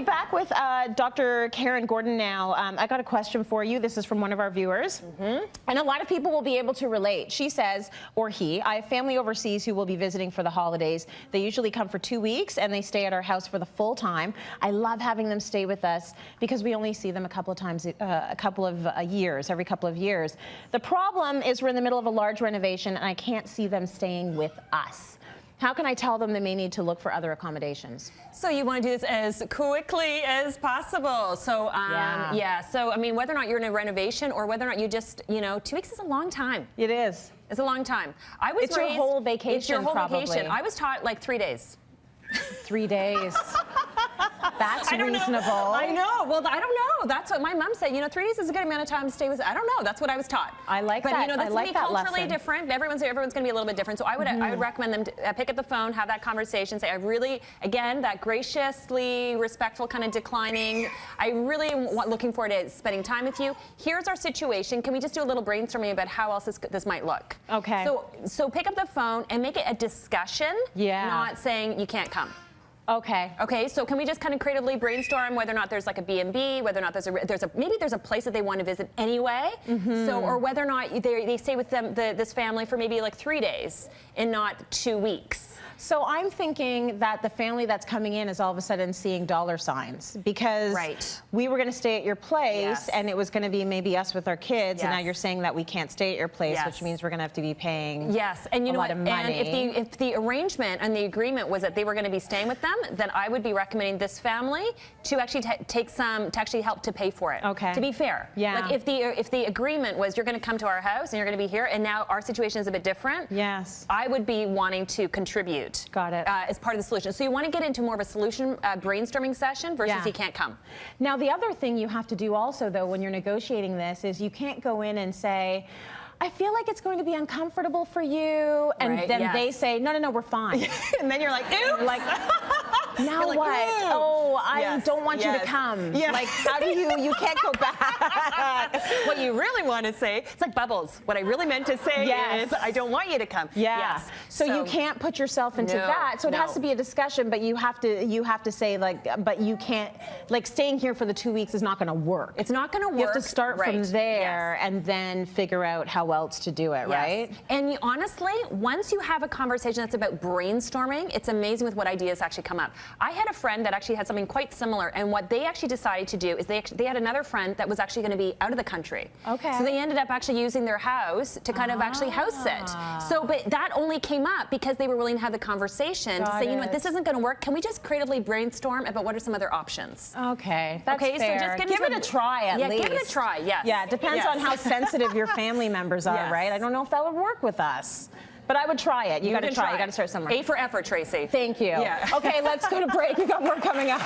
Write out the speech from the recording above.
back with Dr. Karyn Gordon now. I got a question for you. This is from one of our viewers. And a lot of people will be able to relate. She says, or he, I have family overseas who will be visiting for the holidays. They usually come for 2 weeks and they stay at our house for the full time. I love having them stay with us because we only see them a couple of times, every couple of years. The problem is we're in the middle of a large renovation and I can't see them staying with us. How can I tell them they may need to look for other accommodations? So you want to do this as quickly as possible. So, yeah. So, I mean, whether or not you're in a renovation or whether or not you just, 2 weeks is a long time. It is. It's a long time. It's your whole vacation, It's your whole probably. vacation. I was taught like 3 days. 3 days. That's reasonable. I know. Well, I don't know. That's what my mom said. 3 days is a good amount of time to stay with. I don't know. That's what I was taught. I like that. But that's I like that culturally lesson. different. Everyone's going to be a little bit different. So I would recommend them to pick up the phone, have that conversation, say, I really, again, that graciously respectful kind of declining. I really looking forward to spending time with you. Here's our situation. Can we just do a little brainstorming about how else this might look? Okay. So pick up the phone and make it a discussion. Yeah. Not saying you can't come. Okay. Okay, so can we just kind of creatively brainstorm whether or not there's like a B&B, whether or not maybe there's a place that they want to visit anyway. So, or whether or not they stay with this family for maybe like 3 days and not 2 weeks. So I'm thinking that the family that's coming in is all of a sudden seeing dollar signs because we were going to stay at your place and it was going to be maybe us with our kids and now you're saying that we can't stay at your place, which means we're going to have to be paying and a lot of money. And if the arrangement and the agreement was that they were going to be staying with them, then I would be recommending this family to actually actually help to pay for it. Okay. To be fair. Yeah. Like if the agreement was you're going to come to our house and you're going to be here and now our situation is a bit different. Yes. I would be wanting to contribute. Got it. As part of the solution. So you want to get into more of a solution brainstorming session versus you can't come. Now the other thing you have to do also though when you're negotiating this is you can't go in and say, I feel like it's going to be uncomfortable for you, and then they say, no, we're fine. And then you're like, oops. Like, now like, what? ooh. Oh, I don't want you to come. Like, how do you can't go back. What you really want to say, it's like Bubbles. What I really meant to say is, I don't want you to come. Yes. So you can't put yourself into that. So it has to be a discussion, but you have to say like, but you can't, like staying here for the 2 weeks is not going to work. It's not going to work. You have to start from there and then figure out how else to do it, right? And honestly, once you have a conversation that's about brainstorming, it's amazing with what ideas actually come up. I had a friend that actually had something quite similar, and what they actually decided to do is they had another friend that was actually going to be out of the country. Okay. So they ended up actually using their house to kind of actually house sit. So, but that only came up because they were willing to have the conversation to say, you know what, this isn't going to work. Can we just creatively brainstorm about what are some other options? Okay, that's fair. So just give it a try at least. Yeah, give it a try, yes. Yeah, it depends on how sensitive your family members are, right? I don't know if that would work with us. But I would try it. You got to try. You got to start somewhere. A for effort, Tracy. Thank you. Yeah. Okay, let's go to break. We got more coming up.